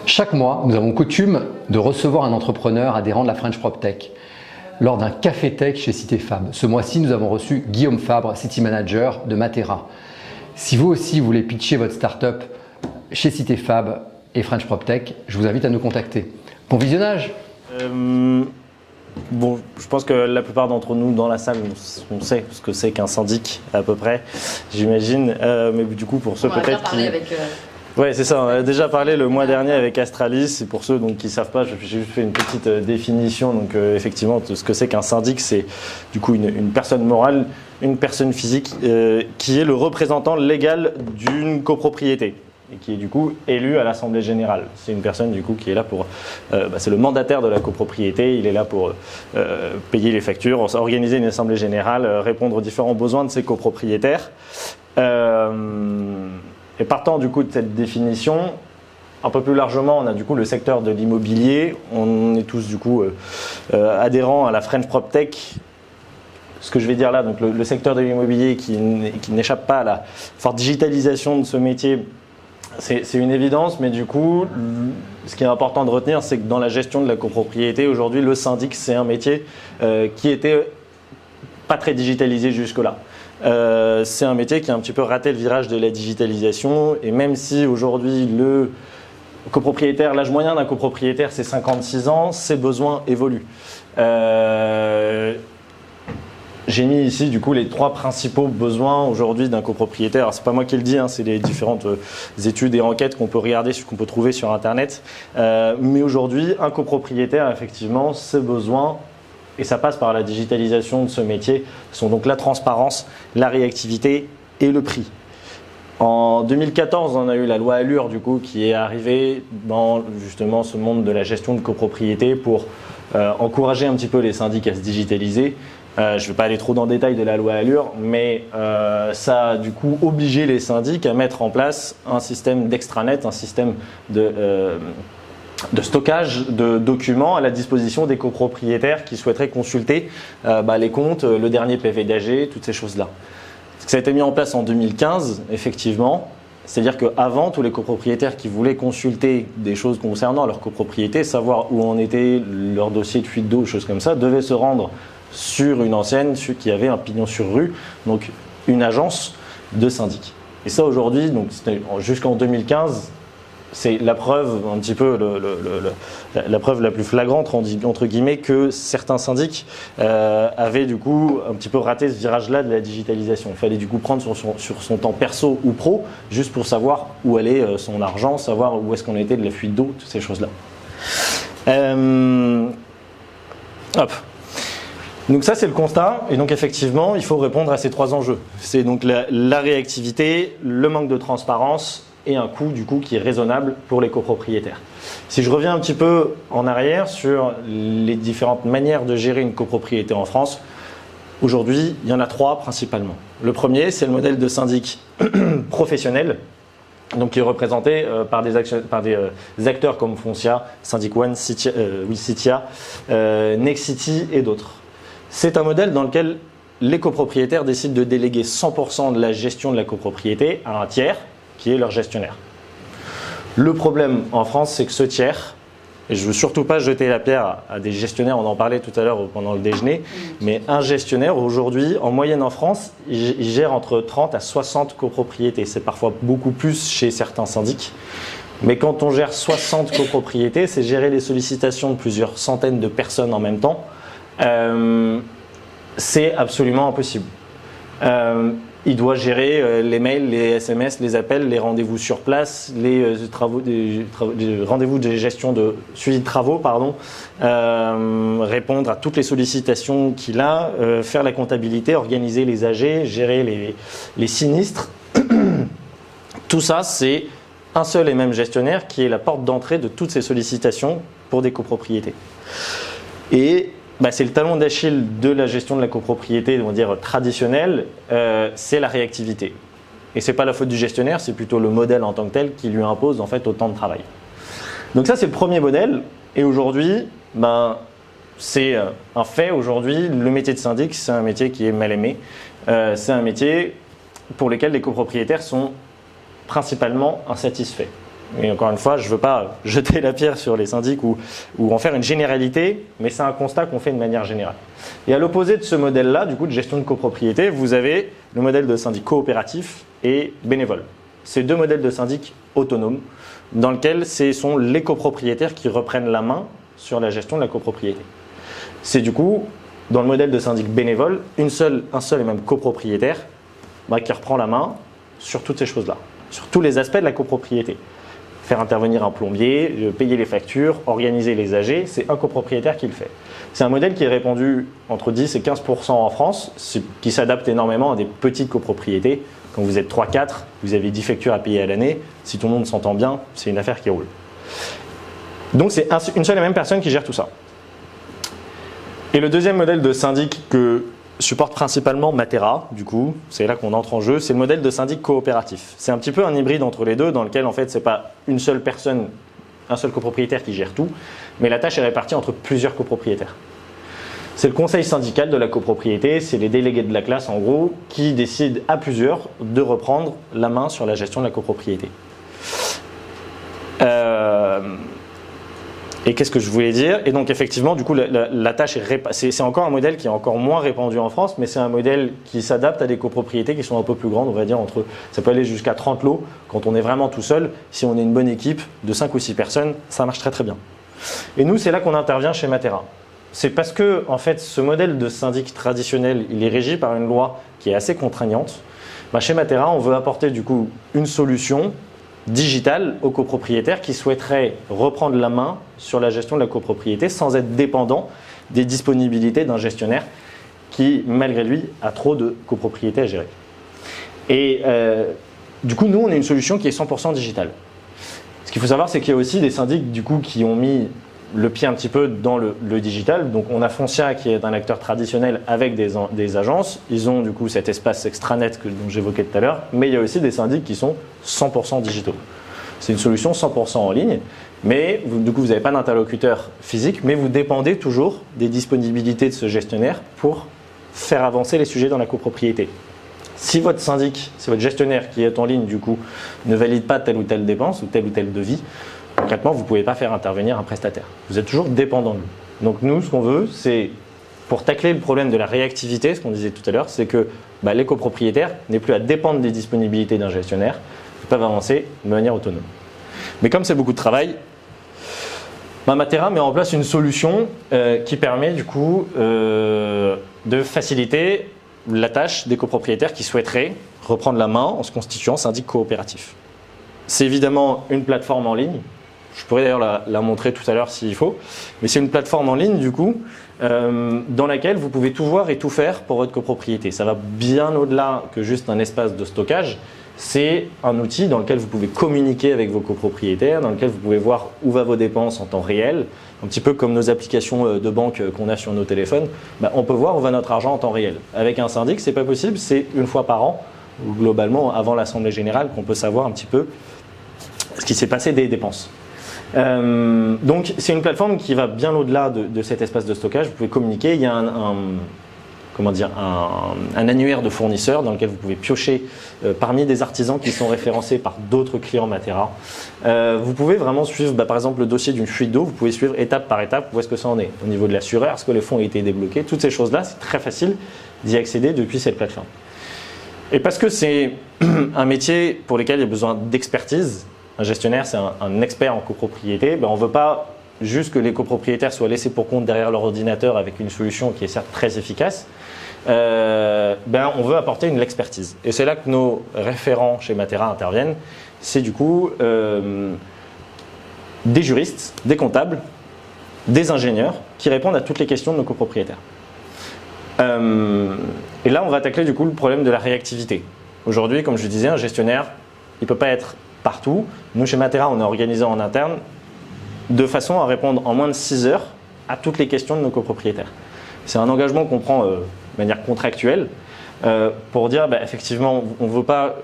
Chaque mois, nous avons coutume de recevoir un entrepreneur adhérent de la French PropTech lors d'un Café Tech chez CitéFab. Ce mois-ci, nous avons reçu Guillaume Fabre, City Manager de Matera. Si vous aussi voulez pitcher votre startup chez CitéFab et French PropTech, je vous invite à nous contacter. Bon visionnage. Bon, je pense que la plupart d'entre nous dans la salle, on sait ce que c'est qu'un syndic à peu près, j'imagine. Mais du coup, pour ceux peut-être qui... Ouais, c'est ça. On a déjà parlé le mois dernier avec Astralis. Et pour ceux qui ne savent pas, j'ai juste fait une petite définition. Donc, effectivement, ce que c'est qu'un syndic, c'est du coup une personne morale, une personne physique qui est le représentant légal d'une copropriété et qui est du coup élu à l'Assemblée Générale. C'est une personne du coup qui est là pour... c'est le mandataire de la copropriété. Il est là pour payer les factures, organiser une Assemblée Générale, répondre aux différents besoins de ses copropriétaires. Et partant du coup de cette définition, un peu plus largement, on a du coup le secteur de l'immobilier. On est tous du coup adhérents à la French PropTech. Ce que je vais dire là, donc le secteur de l'immobilier qui n'échappe pas à la forte digitalisation de ce métier, c'est une évidence. Mais du coup, ce qui est important de retenir, c'est que dans la gestion de la copropriété, aujourd'hui, le syndic, c'est un métier qui était pas très digitalisé jusque-là. C'est un métier qui a un petit peu raté le virage de la digitalisation, et même si aujourd'hui le copropriétaire, l'âge moyen d'un copropriétaire c'est 56 ans, ses besoins évoluent. J'ai mis ici du coup les 3 principaux besoins aujourd'hui d'un copropriétaire. Alors, c'est pas moi qui le dis, hein, c'est les différentes études et enquêtes qu'on peut regarder, qu'on peut trouver sur internet. Mais aujourd'hui, un copropriétaire, effectivement, ses besoins, et ça passe par la digitalisation de ce métier, sont donc la transparence, la réactivité et le prix. En 2014, on a eu la loi Allure du coup, qui est arrivée dans justement ce monde de la gestion de copropriété pour encourager un petit peu les syndics à se digitaliser. Je ne vais pas aller trop dans le détail de la loi Allure, mais ça a du coup obligé les syndics à mettre en place un système d'extranet, un système de stockage de documents à la disposition des copropriétaires qui souhaiteraient consulter les comptes, le dernier PV d'AG, toutes ces choses-là. Ça a été mis en place en 2015, effectivement. C'est-à-dire qu'avant, tous les copropriétaires qui voulaient consulter des choses concernant leur copropriété, savoir où en était leur dossier de fuite d'eau, choses comme ça, devaient se rendre sur une enseigne qui avait un pignon sur rue, donc une agence de syndic. Et ça aujourd'hui, donc jusqu'en 2015, c'est la preuve un petit peu la preuve la plus flagrante entre guillemets que certains syndics avaient du coup un petit peu raté ce virage-là de la digitalisation. Il fallait du coup prendre sur son temps perso ou pro juste pour savoir où allait son argent, savoir où est-ce qu'on était de la fuite d'eau, toutes ces choses-là. Hop. Donc ça c'est le constat, et donc effectivement il faut répondre à ces 3 enjeux. C'est donc la réactivité, le manque de transparence et un coût du coup qui est raisonnable pour les copropriétaires. Si je reviens un petit peu en arrière sur les différentes manières de gérer une copropriété en France, aujourd'hui il y en a 3 principalement. Le premier c'est le modèle de syndic professionnel, donc qui est représenté par des acteurs comme Foncia, Syndic One, Citia, Nexity et d'autres. C'est un modèle dans lequel les copropriétaires décident de déléguer 100% de la gestion de la copropriété à un tiers qui est leur gestionnaire. Le problème en France, c'est que ce tiers, et je ne veux surtout pas jeter la pierre à des gestionnaires, on en parlait tout à l'heure pendant le déjeuner, mais un gestionnaire aujourd'hui, en moyenne en France, il gère entre 30 à 60 copropriétés. C'est parfois beaucoup plus chez certains syndics. Mais quand on gère 60 copropriétés, c'est gérer les sollicitations de plusieurs centaines de personnes en même temps. C'est absolument impossible. Il doit gérer les mails, les SMS, les appels, les rendez-vous sur place, les rendez-vous de gestion de suivi de travaux, répondre à toutes les sollicitations qu'il a, faire la comptabilité, organiser les AG, gérer les sinistres. Tout ça, c'est un seul et même gestionnaire qui est la porte d'entrée de toutes ces sollicitations pour des copropriétés. Et c'est le talon d'Achille de la gestion de la copropriété, on va dire traditionnelle, c'est la réactivité. Et ce n'est pas la faute du gestionnaire, c'est plutôt le modèle en tant que tel qui lui impose en fait autant de travail. Donc ça c'est le premier modèle, et aujourd'hui, c'est un fait. Aujourd'hui, le métier de syndic, c'est un métier qui est mal aimé. C'est un métier pour lequel les copropriétaires sont principalement insatisfaits. Et encore une fois, je ne veux pas jeter la pierre sur les syndics ou en faire une généralité, mais c'est un constat qu'on fait de manière générale. Et à l'opposé de ce modèle-là, du coup, de gestion de copropriété, vous avez le modèle de syndic coopératif et bénévole. C'est deux modèles de syndic autonomes dans lesquels ce sont les copropriétaires qui reprennent la main sur la gestion de la copropriété. C'est du coup, dans le modèle de syndic bénévole, un seul et même copropriétaire qui reprend la main sur toutes ces choses-là, sur tous les aspects de la copropriété. Faire intervenir un plombier, payer les factures, organiser les AG, c'est un copropriétaire qui le fait. C'est un modèle qui est répandu entre 10 et 15% en France, qui s'adapte énormément à des petites copropriétés. Quand vous êtes 3-4, vous avez 10 factures à payer à l'année. Si tout le monde s'entend bien, c'est une affaire qui roule. Donc c'est une seule et même personne qui gère tout ça. Et le deuxième modèle de syndic que supporte principalement Matera, du coup, c'est là qu'on entre en jeu, c'est le modèle de syndic coopératif. C'est un petit peu un hybride entre les deux, dans lequel en fait c'est pas une seule personne, un seul copropriétaire qui gère tout, mais la tâche est répartie entre plusieurs copropriétaires. C'est le conseil syndical de la copropriété, c'est les délégués de la classe en gros, qui décident à plusieurs de reprendre la main sur la gestion de la copropriété. Et qu'est-ce que je voulais dire? Et donc effectivement, du coup, la tâche c'est encore un modèle qui est encore moins répandu en France, mais c'est un modèle qui s'adapte à des copropriétés qui sont un peu plus grandes, on va dire ça peut aller jusqu'à 30 lots quand on est vraiment tout seul. Si on est une bonne équipe de 5 ou 6 personnes, ça marche très très bien. Et nous, c'est là qu'on intervient chez Matera. C'est parce que en fait, ce modèle de syndic traditionnel, il est régi par une loi qui est assez contraignante. Chez Matera, on veut apporter du coup une solution digitale aux copropriétaires qui souhaiteraient reprendre la main sur la gestion de la copropriété sans être dépendant des disponibilités d'un gestionnaire qui, malgré lui, a trop de copropriétés à gérer. Et du coup, nous, on a une solution qui est 100% digitale. Ce qu'il faut savoir, c'est qu'il y a aussi des syndics du coup, qui ont mis le pied un petit peu dans le digital. Donc on a Foncia qui est un acteur traditionnel avec des agences. Ils ont du coup cet espace extranet dont j'évoquais tout à l'heure, mais il y a aussi des syndics qui sont 100% digitaux. C'est une solution 100% en ligne, mais du coup vous n'avez pas d'interlocuteur physique, mais vous dépendez toujours des disponibilités de ce gestionnaire pour faire avancer les sujets dans la copropriété. Si votre syndic, si votre gestionnaire qui est en ligne du coup ne valide pas telle ou telle dépense ou tel devis, concrètement, vous ne pouvez pas faire intervenir un prestataire. Vous êtes toujours dépendant de lui. Donc nous, ce qu'on veut, c'est pour tacler le problème de la réactivité, ce qu'on disait tout à l'heure, c'est que les copropriétaires n'aient plus à dépendre des disponibilités d'un gestionnaire, ils peuvent avancer de manière autonome. Mais comme c'est beaucoup de travail, Matera met en place une solution qui permet du coup de faciliter la tâche des copropriétaires qui souhaiteraient reprendre la main en se constituant syndic coopératif. C'est évidemment une plateforme en ligne. Je pourrais d'ailleurs la montrer tout à l'heure s'il faut. Mais c'est une plateforme en ligne du coup dans laquelle vous pouvez tout voir et tout faire pour votre copropriété. Ça va bien au-delà que juste un espace de stockage. C'est un outil dans lequel vous pouvez communiquer avec vos copropriétaires, dans lequel vous pouvez voir où vont vos dépenses en temps réel. Un petit peu comme nos applications de banque qu'on a sur nos téléphones. On peut voir où va notre argent en temps réel. Avec un syndic, c'est pas possible. C'est une fois par an, ou globalement avant l'Assemblée Générale, qu'on peut savoir un petit peu ce qui s'est passé des dépenses. Donc c'est une plateforme qui va bien au-delà de cet espace de stockage. Vous pouvez communiquer, il y a un annuaire de fournisseurs dans lequel vous pouvez piocher parmi des artisans qui sont référencés par d'autres clients Matera. Vous pouvez vraiment suivre par exemple le dossier d'une fuite d'eau, vous pouvez suivre étape par étape où est-ce que ça en est. Au niveau de l'assureur, est-ce que les fonds ont été débloqués, toutes ces choses-là, c'est très facile d'y accéder depuis cette plateforme. Et parce que c'est un métier pour lequel il y a besoin d'expertise, un gestionnaire, c'est un expert en copropriété. On ne veut pas juste que les copropriétaires soient laissés pour compte derrière leur ordinateur avec une solution qui est certes très efficace. On veut apporter une expertise. Et c'est là que nos référents chez Matera interviennent. C'est du coup des juristes, des comptables, des ingénieurs qui répondent à toutes les questions de nos copropriétaires. Et là, on va tacler du coup le problème de la réactivité. Aujourd'hui, comme je disais, un gestionnaire, il ne peut pas être partout. Nous, chez Matera, on est organisé en interne de façon à répondre en moins de 6 heures à toutes les questions de nos copropriétaires. C'est un engagement qu'on prend de manière contractuelle pour dire effectivement, on ne veut pas,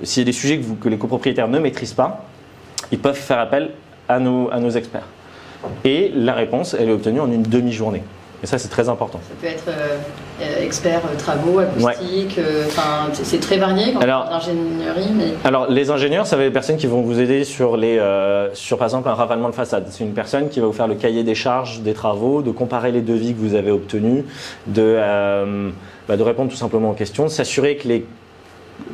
s'il y a des sujets que les copropriétaires ne maîtrisent pas, ils peuvent faire appel à nos experts. Et la réponse, elle est obtenue en une demi-journée. Et ça, c'est très important. Ça peut être expert travaux, acoustique, c'est très varié quand on parle d'ingénierie. Mais... Alors, les ingénieurs, ça va être des personnes qui vont vous aider sur, par exemple, un ravalement de façade. C'est une personne qui va vous faire le cahier des charges des travaux, de comparer les devis que vous avez obtenus, de répondre tout simplement aux questions, de s'assurer que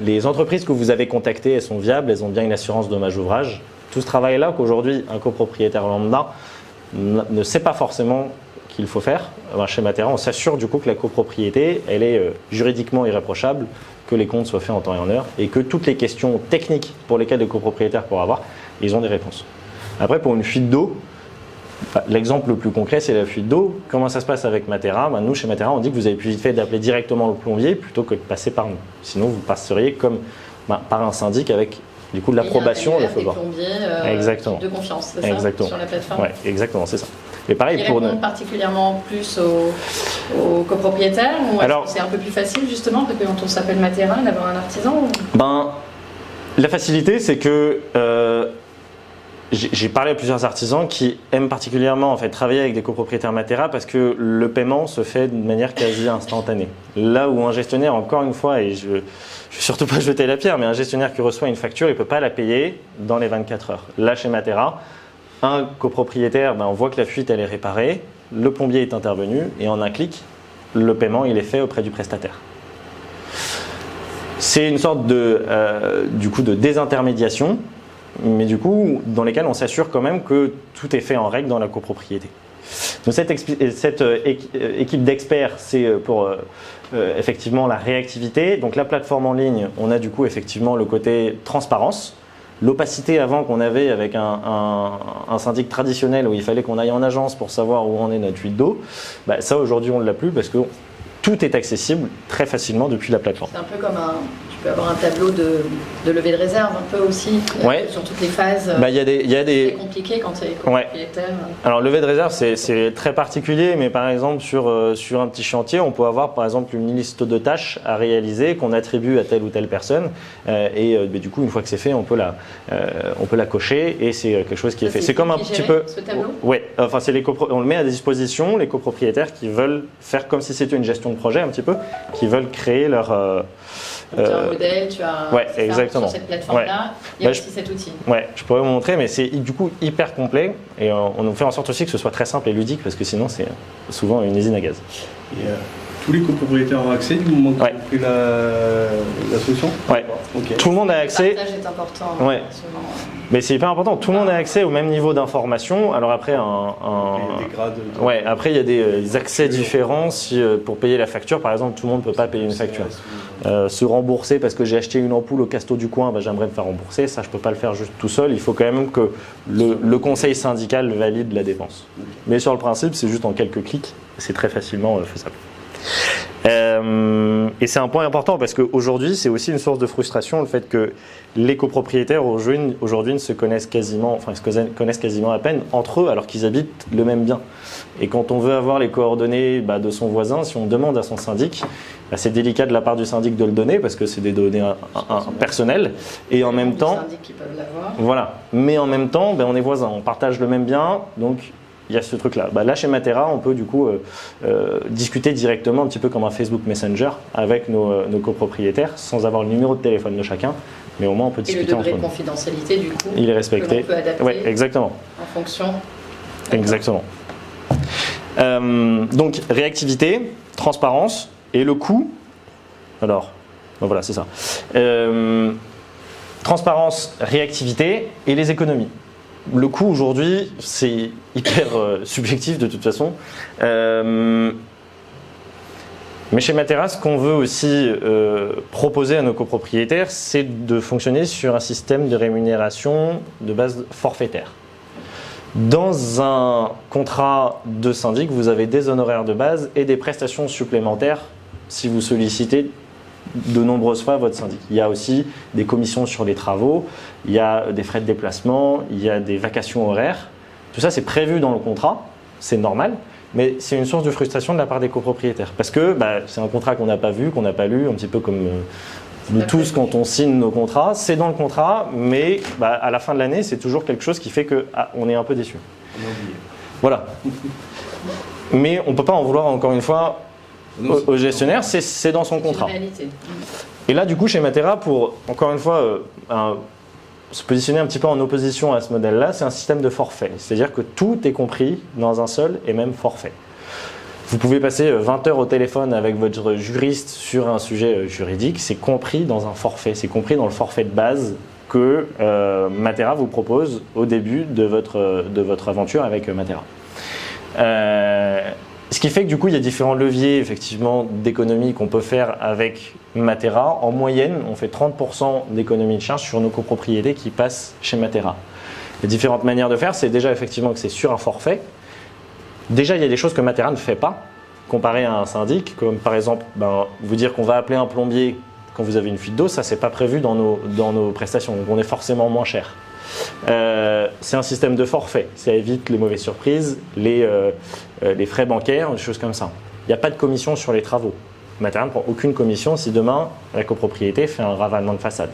les entreprises que vous avez contactées, elles sont viables, elles ont bien une assurance dommage ouvrage. Tout ce travail-là qu'aujourd'hui, un copropriétaire lambda ne sait pas forcément qu'il faut faire. Chez Matera, on s'assure du coup que la copropriété, elle est juridiquement irréprochable, que les comptes soient faits en temps et en heure et que toutes les questions techniques pour lesquelles les copropriétaires pourraient avoir, ils ont des réponses. Après, pour une fuite d'eau, l'exemple le plus concret, c'est la fuite d'eau. Comment ça se passe avec Matera? Nous, chez Matera, on dit que vous avez plus vite fait d'appeler directement le plombier plutôt que de passer par nous. Sinon, vous passeriez comme par un syndic avec du coup de l'approbation, le feu vert. Exactement. De confiance, c'est ça, exactement. Sur la plateforme. Ouais, exactement, c'est ça. Et pareil qui pour répondent particulièrement plus aux copropriétaires ou alors c'est un peu plus facile justement parce que quand on s'appelle Matera d'avoir un artisan ou... La facilité, c'est que j'ai parlé à plusieurs artisans qui aiment particulièrement travailler avec des copropriétaires Matera parce que le paiement se fait de manière quasi instantanée. Là où un gestionnaire, encore une fois, et je ne vais surtout pas jeter la pierre, mais un gestionnaire qui reçoit une facture, il ne peut pas la payer dans les 24 heures. Là, chez Matera, un copropriétaire, on voit que la fuite elle est réparée, le plombier est intervenu et en un clic, le paiement il est fait auprès du prestataire. C'est une sorte de désintermédiation, mais du coup dans lesquelles on s'assure quand même que tout est fait en règle dans la copropriété. Donc cette équipe d'experts, c'est pour effectivement la réactivité. Donc la plateforme en ligne, on a du coup effectivement le côté transparence. L'opacité avant qu'on avait avec un syndic traditionnel où il fallait qu'on aille en agence pour savoir où en est notre fuite d'eau, ça aujourd'hui on ne l'a plus parce que tout est accessible très facilement depuis la plateforme. C'est un peu comme tu peux avoir un tableau de levée de réserve un peu aussi, sur toutes les phases. Il y a des... C'est compliqué quand tu es copropriétaire. Alors levée de réserve c'est très particulier, mais par exemple sur un petit chantier, on peut avoir par exemple une liste de tâches à réaliser qu'on attribue à telle ou telle personne du coup une fois que c'est fait, on peut la cocher et c'est quelque chose qui est fait. C'est comme un petit peu... ce tableau ? Oui, on le met à disposition les copropriétaires qui veulent faire comme si c'était une gestion de projet un petit peu, qui veulent créer leur... tu as un modèle, tu as exactement. Sur cette plateforme-là, il y a aussi cet outil. Ouais, je pourrais vous montrer, mais c'est du coup hyper complet et on fait en sorte aussi que ce soit très simple et ludique parce que sinon c'est souvent une usine à gaz. Et, tous les copropriétaires ont accès du moment qu'ils ont pris la solution? Ouais, okay. Tout le monde a accès. Le partage est important. Ouais. Mais c'est hyper important, tout le monde a accès au même niveau d'information. Alors après, après il y a des accès différents. Pour payer la facture, par exemple, tout le monde ne peut pas payer une facture. Se rembourser parce que j'ai acheté une ampoule au Casto du coin, j'aimerais me faire rembourser. Ça, je ne peux pas le faire juste tout seul. Il faut quand même que le conseil syndical valide la dépense. Mais sur le principe, c'est juste en quelques clics. C'est très facilement faisable. Et c'est un point important parce qu'aujourd'hui, c'est aussi une source de frustration le fait que les copropriétaires aujourd'hui ne se connaissent quasiment, connaissent quasiment à peine entre eux alors qu'ils habitent le même bien. Et quand on veut avoir les coordonnées de son voisin, si on demande à son syndic, c'est délicat de la part du syndic de le donner parce que c'est des données personnelles. Et en même temps, qui peuvent l'avoir. Voilà. Mais en même temps, on est voisins, on partage le même bien, donc il y a ce truc-là. Là, chez Matera, on peut du coup discuter directement, un petit peu comme un Facebook Messenger, avec nos copropriétaires, sans avoir le numéro de téléphone de chacun, mais au moins on peut discuter entre nous. Et le degré de confidentialité, du coup, il est respecté. On peut adapter. Ouais, exactement. En fonction. Exactement. Donc, réactivité, transparence et le coût. Alors, voilà, c'est ça. Transparence, réactivité et les économies. Le coût aujourd'hui, c'est hyper subjectif de toute façon. Mais chez Matera, ce qu'on veut aussi proposer à nos copropriétaires, c'est de fonctionner sur un système de rémunération de base forfaitaire. Dans un contrat de syndic, vous avez des honoraires de base et des prestations supplémentaires si vous sollicitez de nombreuses fois votre syndic. Il y a aussi des commissions sur les travaux, il y a des frais de déplacement, il y a des vacations horaires. Tout ça, c'est prévu dans le contrat, c'est normal, mais c'est une source de frustration de la part des copropriétaires. Parce que c'est un contrat qu'on n'a pas vu, qu'on n'a pas lu, un petit peu comme nous tous quand on signe nos contrats. C'est dans le contrat, mais à la fin de l'année, c'est toujours quelque chose qui fait qu'on est un peu déçu. Voilà. Mais on ne peut pas en vouloir, encore une fois, au gestionnaire, c'est dans son contrat. C'est une réalité. Et là, du coup, chez Matera, pour, encore une fois, se positionner un petit peu en opposition à ce modèle-là, c'est un système de forfait. C'est-à-dire que tout est compris dans un seul et même forfait. Vous pouvez passer 20 heures au téléphone avec votre juriste sur un sujet juridique, c'est compris dans un forfait, c'est compris dans le forfait de base que Matera vous propose au début de votre aventure avec Matera. Ce qui fait que du coup, il y a différents leviers effectivement d'économie qu'on peut faire avec Matera. En moyenne, on fait 30% d'économie de charge sur nos copropriétés qui passent chez Matera. Les différentes manières de faire, c'est déjà effectivement que c'est sur un forfait. Déjà, il y a des choses que Matera ne fait pas, comparé à un syndic, comme par exemple, vous dire qu'on va appeler un plombier quand vous avez une fuite d'eau, ça c'est pas prévu dans nos prestations, donc on est forcément moins cher. C'est un système de forfait, ça évite les mauvaises surprises, les frais bancaires, des choses comme ça. Il n'y a pas de commission sur les travaux. Matera ne prend aucune commission si demain la copropriété fait un ravalement de façade.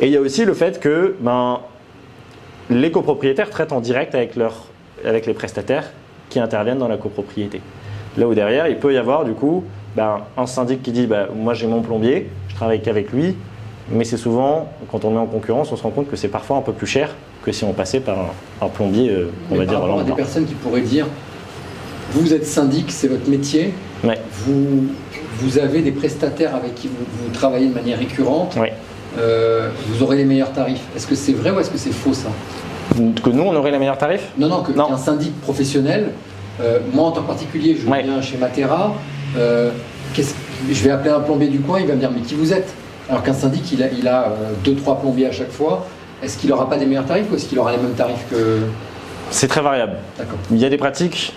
Et il y a aussi le fait que les copropriétaires traitent en direct avec les prestataires qui interviennent dans la copropriété. Là où derrière, il peut y avoir du coup un syndic qui dit moi j'ai mon plombier, je travaille qu'avec lui, mais c'est souvent, quand on met en concurrence, on se rend compte que c'est parfois un peu plus cher que si on passait par un plombier, on va dire. Par rapport à des personnes qui pourraient dire, vous êtes syndic, c'est votre métier, ouais. vous avez des prestataires avec qui vous travaillez de manière récurrente, ouais. Vous aurez les meilleurs tarifs. Est-ce que c'est vrai ou est-ce que c'est faux ça? Que nous, on aurait les meilleurs tarifs? Non, qu'un syndic professionnel, moi en tant que particulier, je viens chez Matera, je vais appeler un plombier du coin, il va me dire mais qui vous êtes? Alors qu'un syndic, il a 2-3 plombiers à chaque fois. Est-ce qu'il n'aura pas des meilleurs tarifs ou est-ce qu'il aura les mêmes tarifs que... C'est très variable. D'accord. Il y a des pratiques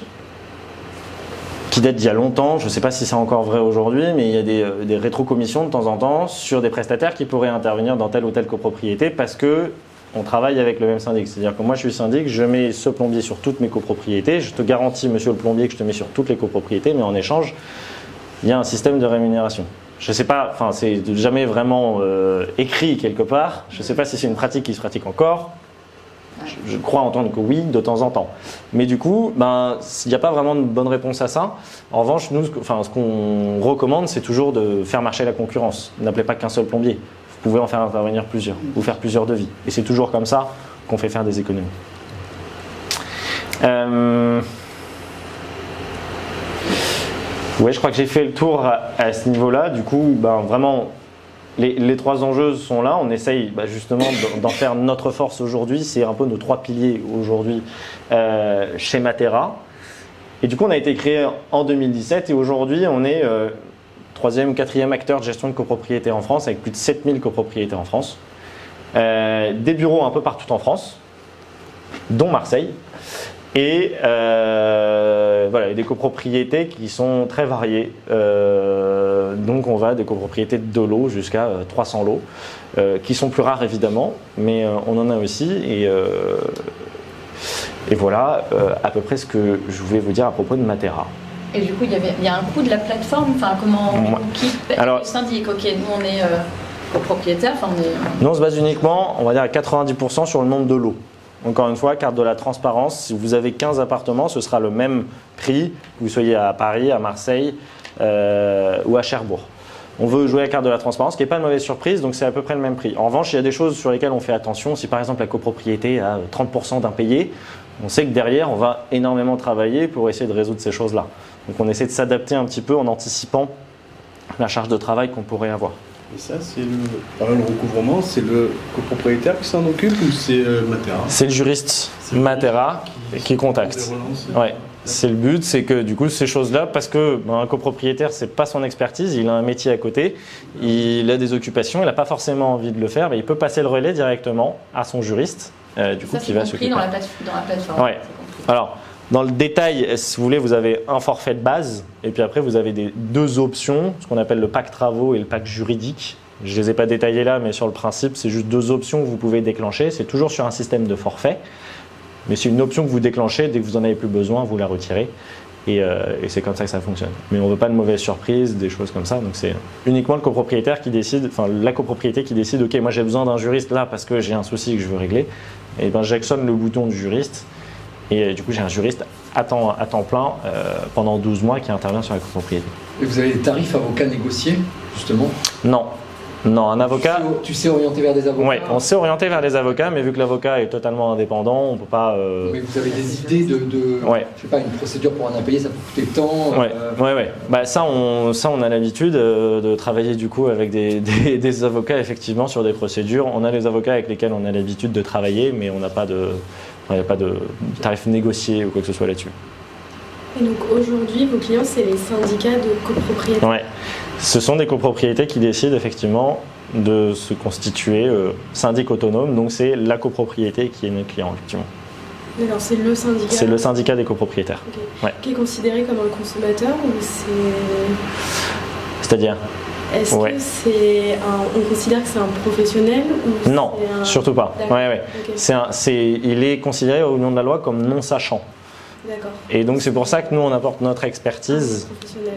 qui datent d'il y a longtemps, je ne sais pas si c'est encore vrai aujourd'hui, mais il y a des rétrocommissions de temps en temps sur des prestataires qui pourraient intervenir dans telle ou telle copropriété parce que on travaille avec le même syndic. C'est-à-dire que moi je suis syndic, je mets ce plombier sur toutes mes copropriétés, je te garantis monsieur le plombier que je te mets sur toutes les copropriétés, mais en échange, il y a un système de rémunération. Je ne sais pas, c'est jamais vraiment écrit quelque part, je ne sais pas si c'est une pratique qui se pratique encore. Je crois entendre que oui, de temps en temps. Mais du coup, il n'y a pas vraiment de bonne réponse à ça. En revanche, nous, ce qu'on recommande, c'est toujours de faire marcher la concurrence. N'appelez pas qu'un seul plombier. Vous pouvez en faire intervenir plusieurs, ou faire plusieurs devis. Et c'est toujours comme ça qu'on fait faire des économies. Ouais, je crois que j'ai fait le tour à ce niveau-là. Du coup, vraiment... Les trois enjeux sont là, on essaye justement d'en faire notre force aujourd'hui, c'est un peu nos trois piliers aujourd'hui chez Matera. Et du coup on a été créé en 2017 et aujourd'hui on est 3e ou 4e acteur de gestion de copropriété en France avec plus de 7000 copropriétés en France. Des bureaux un peu partout en France, dont Marseille. Et des copropriétés qui sont très variées. Donc on va des copropriétés de 2 lots jusqu'à 300 lots, qui sont plus rares évidemment, mais on en a aussi. Et voilà à peu près ce que je voulais vous dire à propos de Matera. Et du coup, il y a un coût de la plateforme, qui paie le syndic? Ok, nous on est copropriétaire, Nous on se base uniquement, on va dire à 90% sur le nombre de lots. Encore une fois, carte de la transparence, si vous avez 15 appartements, ce sera le même prix, que vous soyez à Paris, à Marseille ou à Cherbourg. On veut jouer à la carte de la transparence, ce qui n'est pas une mauvaise surprise, donc c'est à peu près le même prix. En revanche, il y a des choses sur lesquelles on fait attention. Si par exemple la copropriété a 30% d'impayés, on sait que derrière, on va énormément travailler pour essayer de résoudre ces choses-là. Donc on essaie de s'adapter un petit peu en anticipant la charge de travail qu'on pourrait avoir. Et ça, c'est le recouvrement, c'est le copropriétaire qui s'en occupe ou c'est Matera? C'est le juriste Matera qui contacte. Ouais. C'est le but, c'est que du coup ces choses-là, parce que un copropriétaire c'est pas son expertise, il a un métier à côté, il a des occupations, il n'a pas forcément envie de le faire, mais il peut passer le relais directement à son juriste, qui va s'occuper. Dans la plateforme. Ouais. Alors dans le détail, si vous voulez, vous avez un forfait de base et puis après vous avez 2 options, ce qu'on appelle le pack travaux et le pack juridique. Je ne les ai pas détaillés là, mais sur le principe, c'est juste 2 options que vous pouvez déclencher. C'est toujours sur un système de forfait, mais c'est une option que vous déclenchez. Dès que vous n'en avez plus besoin, vous la retirez. Et c'est comme ça que ça fonctionne. Mais on ne veut pas de mauvaises surprises, des choses comme ça. Donc c'est uniquement le copropriétaire qui décide, la copropriété qui décide, ok, moi j'ai besoin d'un juriste là parce que j'ai un souci que je veux régler. Et j'actionne le bouton du juriste Et du coup, j'ai un juriste à temps plein pendant 12 mois qui intervient sur la copropriété. Et vous avez des tarifs avocats négociés, justement? Non, un avocat. Tu sais orienter vers des avocats? Oui, on s'est orienté vers les avocats, mais vu que l'avocat est totalement indépendant, on ne peut pas. Mais vous avez des idées je sais pas, une procédure pour un impayé, ça peut coûter de temps. Ouais. Bah, ça, on a l'habitude de travailler du coup avec des avocats effectivement sur des procédures. On a les avocats avec lesquels on a l'habitude de travailler, mais on n'a pas de tarifs négociés ou quoi que ce soit là-dessus. Et donc aujourd'hui, vos clients, c'est les syndicats de copropriété? Ouais. Ce sont des copropriétés qui décident effectivement de se constituer syndic autonome, donc c'est la copropriété qui est notre client effectivement. D'accord, c'est le syndicat? C'est le syndicat des copropriétaires. Okay. Ouais. Qui est considéré comme un consommateur ou C'est-à-dire? Est-ce que on considère que c'est un professionnel ou Non, surtout pas. Ouais. Okay. Il est considéré au nom de la loi comme non sachant. D'accord. Et donc c'est pour ça que nous on apporte notre expertise.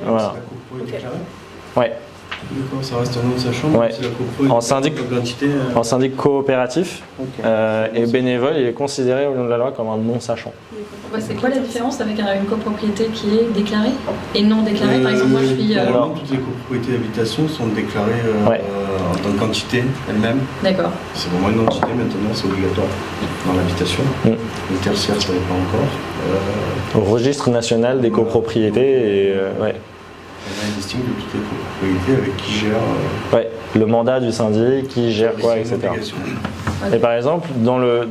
Voilà. Ouais. D'accord, ça reste un nom de sachant. Ouais. C'est en syndic coopératif et bénévole, il est considéré au nom de la loi comme un non sachant. C'est quoi la différence avec une copropriété qui est déclarée et non déclarée? Par exemple, moi je suis. Toutes les copropriétés d'habitation sont déclarées en tant que quantité elles-mêmes. D'accord. C'est vraiment une entité maintenant, c'est obligatoire dans l'habitation. Le tertiaire, ça n'est pas encore. Au registre national des copropriétés et On a un listing de toutes les copropriétés avec qui gère. Le mandat du syndic, qui gère quoi, etc. Et par exemple, dans le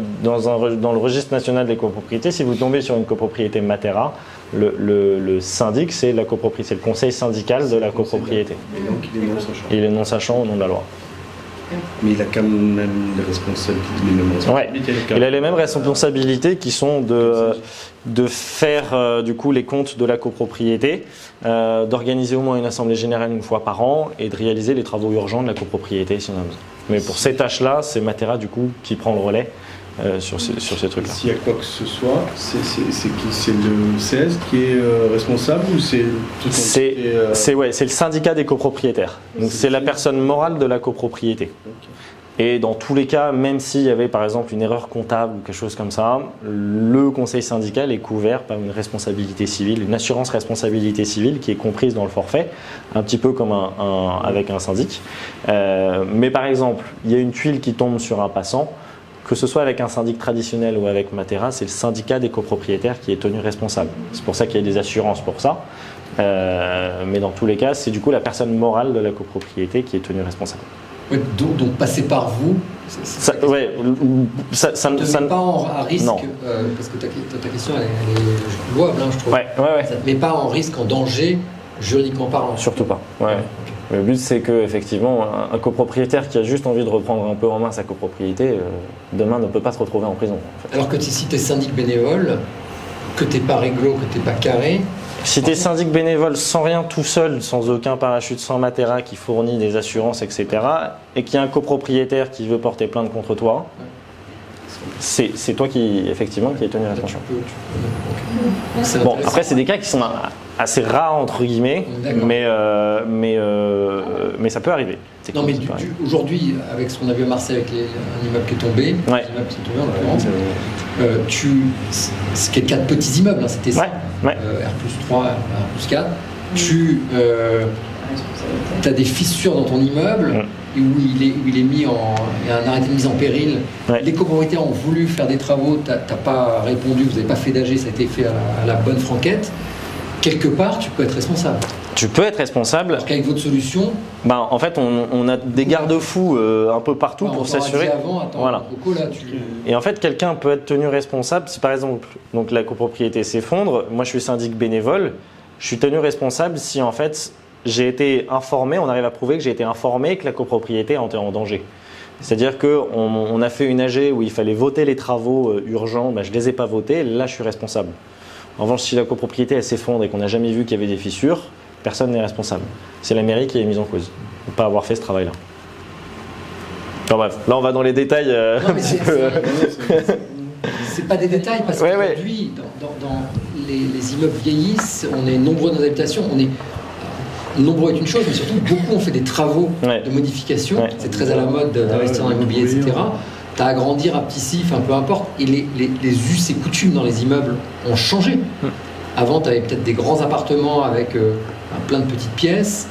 registre national des copropriétés, si vous tombez sur une copropriété Matera, le syndic, c'est la copropriété, c'est le conseil syndical de la copropriété. Et donc il est non sachant. Il est non sachant au nom de la loi. Mais il a quand même les responsabilités. Il a les mêmes responsabilités qui sont de faire du coup les comptes de la copropriété, d'organiser au moins une assemblée générale une fois par an et de réaliser les travaux urgents de la copropriété si on a besoin. Mais pour ces tâches-là, c'est Matera du coup qui prend le relais sur ces trucs-là. S'il y a quoi que ce soit, c'est le CS qui est responsable ou c'est tout c'est le syndicat des copropriétaires. Donc c'est la personne morale de la copropriété. Et dans tous les cas, même s'il y avait par exemple une erreur comptable ou quelque chose comme ça, le conseil syndical est couvert par une responsabilité civile, une assurance responsabilité civile qui est comprise dans le forfait, un petit peu comme avec un syndic. Mais par exemple, il y a une tuile qui tombe sur un passant, que ce soit avec un syndic traditionnel ou avec Matera, c'est le syndicat des copropriétaires qui est tenu responsable. C'est pour ça qu'il y a des assurances pour ça. Mais dans tous les cas, c'est du coup la personne morale de la copropriété qui est tenue responsable. Ouais, donc passer par vous, ça ne met pas à risque, parce que ta question elle est louable, je trouve. Ça ne met pas en risque, en danger, juridiquement parlant. Surtout pas. Le but c'est que effectivement un copropriétaire qui a juste envie de reprendre un peu en main sa copropriété, demain ne peut pas se retrouver en prison. En fait. Alors que si tu es syndic bénévole, que tu n'es pas réglo, que tu n'es pas carré. Si tu es syndic bénévole sans rien tout seul, sans aucun parachute, sans Matera qui fournit des assurances, etc., et qu'il y a un copropriétaire qui veut porter plainte contre toi, c'est toi qui est tenu responsable. Bon, après c'est des cas qui sont assez rares entre guillemets, mais ça peut arriver. Non mais aujourd'hui, avec ce qu'on a vu à Marseille avec un immeuble qui est tombé, les immeubles qui sont tombés en l'occurrence, ce qui est le cas de petits immeubles, c'était ça, R+3, R+4, tu as des fissures dans ton immeuble et où il est mis il y a un arrêté de mise en péril. Les copropriétaires ont voulu faire des travaux, tu n'as pas répondu, vous n'avez pas fait d'AG, ça a été fait à la bonne franquette. Quelque part, tu peux être responsable. Tu peux être responsable. Parce qu'avec votre solution, en fait, on a des garde-fous un peu partout pour s'assurer. Voilà. Et en fait, quelqu'un peut être tenu responsable si par exemple donc la copropriété s'effondre. Moi, je suis syndic bénévole. Je suis tenu responsable si en fait j'ai été informé. On arrive à prouver que j'ai été informé que la copropriété était en danger. C'est-à-dire qu'on a fait une AG où il fallait voter les travaux urgents. Je ne les ai pas votés. Là, je suis responsable. En revanche, si la copropriété elle s'effondre et qu'on n'a jamais vu qu'il y avait des fissures, personne n'est responsable. C'est la mairie qui est mise en cause, de ne pas avoir fait ce travail-là. Enfin bref, là on va dans les détails. C'est pas des détails parce qu'aujourd'hui, dans les immeubles vieillissent, on est nombreux dans les habitations, nombreux est une chose, mais surtout beaucoup ont fait des travaux de modification. C'est très à la mode d'investir dans l'immobilier, etc. tu as à grandir à petit si, enfin peu importe. Et les us et coutumes dans les immeubles ont changé. Avant, tu avais peut-être des grands appartements avec plein de petites pièces.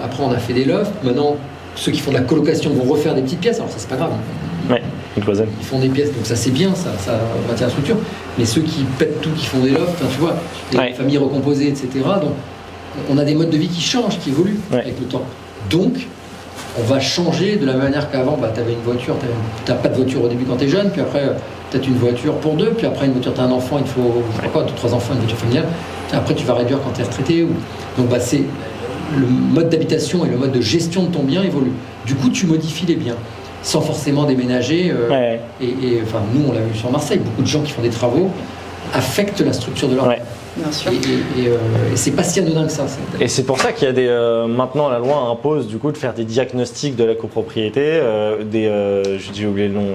Après, on a fait des lofts. Maintenant, ceux qui font de la colocation vont refaire des petites pièces. Alors ça, c'est pas grave. Ils font des pièces, donc ça c'est bien, ça maintient la structure. Mais ceux qui pètent tout, qui font des lofts, tu vois, des familles recomposées, etc. Donc, on a des modes de vie qui changent, qui évoluent avec le temps. Donc, on va changer de la manière qu'avant, tu avais une voiture, tu n'as pas de voiture au début quand tu es jeune, puis après, peut-être une voiture pour deux, puis après, une voiture, tu as un enfant, il faut, je sais pas quoi, 2-3 enfants, une voiture familiale. Après, tu vas réduire quand tu es retraité. Donc, c'est le mode d'habitation et le mode de gestion de ton bien évolue. Du coup, tu modifies les biens sans forcément déménager. Et enfin, nous, on l'a vu sur Marseille, beaucoup de gens qui font des travaux affectent la structure de leur vie. Bien sûr. Et c'est pas si anodin que ça. Et c'est pour ça qu'il y a des maintenant la loi impose du coup de faire des diagnostics de la copropriété, j'ai oublié le nom.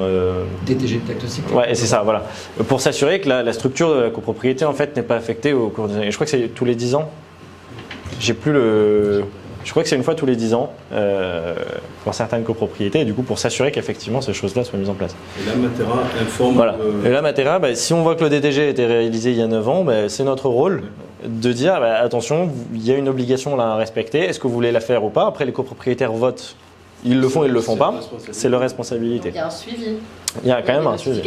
DTG, diagnostic. Ouais, c'est ça, voilà. Pour s'assurer que la structure de la copropriété en fait n'est pas affectée au cours des années. Je crois que c'est tous les 10 ans. Je crois que c'est une fois tous les 10 ans pour certaines copropriétés, et du coup pour s'assurer qu'effectivement ces choses-là soient mises en place. Et là, Matera informe. Voilà. Et là, Matera, si on voit que le DTG a été réalisé il y a 9 ans, c'est notre rôle de dire attention, il y a une obligation là à respecter, est-ce que vous voulez la faire ou pas? Après, les copropriétaires votent, ils le font, ils le font pas, c'est leur responsabilité. Il y a un suivi. Il y a quand même un suivi.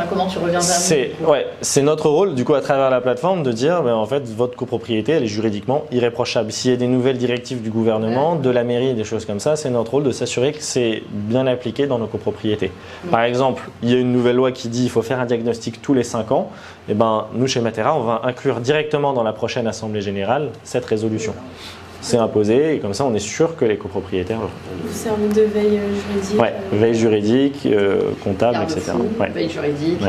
Comment tu reviens vers nous? C'est notre rôle, du coup, à travers la plateforme, de dire, en fait, votre copropriété, elle est juridiquement irréprochable. S'il y a des nouvelles directives du gouvernement, de la mairie, des choses comme ça, c'est notre rôle de s'assurer que c'est bien appliqué dans nos copropriétés. Par exemple, il y a une nouvelle loi qui dit qu'il faut faire un diagnostic tous les 5 ans. Et nous, chez Matera, on va inclure directement dans la prochaine Assemblée Générale cette résolution. C'est imposé et comme ça on est sûr que les copropriétaires. Vous servez de veille juridique. Veille juridique, comptable, etc. Veille juridique.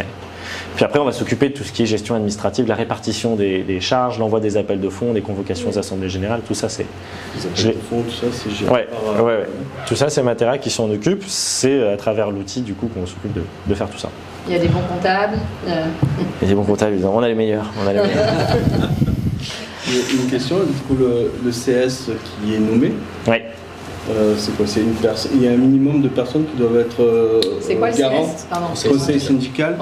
Puis après on va s'occuper de tout ce qui est gestion administrative, la répartition des charges, l'envoi des appels de fonds, des convocations aux assemblées générales, tout ça c'est. Les appels de fonds, tout ça c'est géré par. Tout ça c'est Matera qui s'en occupe, c'est à travers l'outil du coup qu'on s'occupe de faire tout ça. Il y a des bons comptables. Il y a des bons comptables, évidemment. On a les meilleurs. Une question, du coup, le CS qui est nommé, c'est quoi? C'est une personne. Il y a un minimum de personnes qui doivent être c'est quoi le garants. CS? Pardon. Conseil syndical.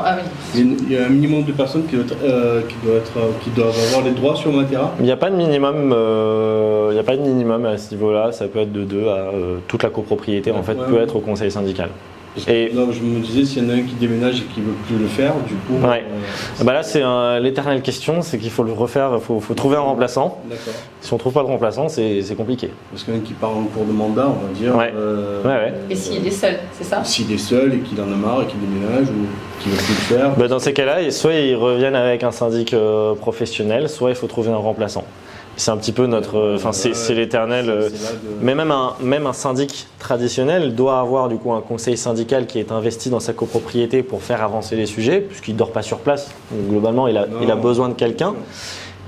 Il y a un minimum de personnes qui doivent avoir les droits sur Matera. Il n'y a pas de minimum. Il n'y a pas de minimum à ce niveau-là. Ça peut être de 2 à toute la copropriété en fait peut être au conseil syndical. Non, je me disais, s'il y en a un qui déménage et qui ne veut plus le faire, du coup. Là, c'est l'éternelle question, c'est qu'il faut le refaire, il faut trouver un remplaçant. D'accord. Si on ne trouve pas de remplaçant, c'est compliqué. Parce qu'un qui part en cours de mandat, on va dire. Et s'il est seul, c'est ça? S'il est seul et qu'il en a marre et qu'il déménage ou qu'il ne veut plus le faire. Dans ces cas-là, soit ils reviennent avec un syndic professionnel, soit il faut trouver un remplaçant. C'est un petit peu notre, c'est l'éternel. Mais même un syndic traditionnel doit avoir du coup un conseil syndical qui est investi dans sa copropriété pour faire avancer les sujets, puisqu'il ne dort pas sur place. Donc, globalement, il a besoin de quelqu'un.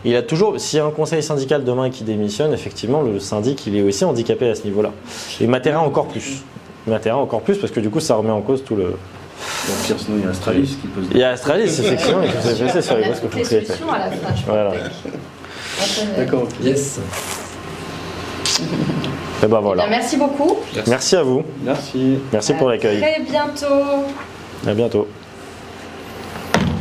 Il a toujours, s'il y a un conseil syndical demain qui démissionne, effectivement, le syndic il est aussi handicapé à ce niveau-là. Et Matera encore plus. Parce que du coup, ça remet en cause tout le. Pire, sinon il y a Astralis qui peut se. Il y a Astralis, effectivement, qui peut se passer sur les grosses copropriétés. Voilà. D'accord. Yes. Et voilà. Merci beaucoup. Merci à vous. Merci. Merci pour l'accueil. À très bientôt. À bientôt.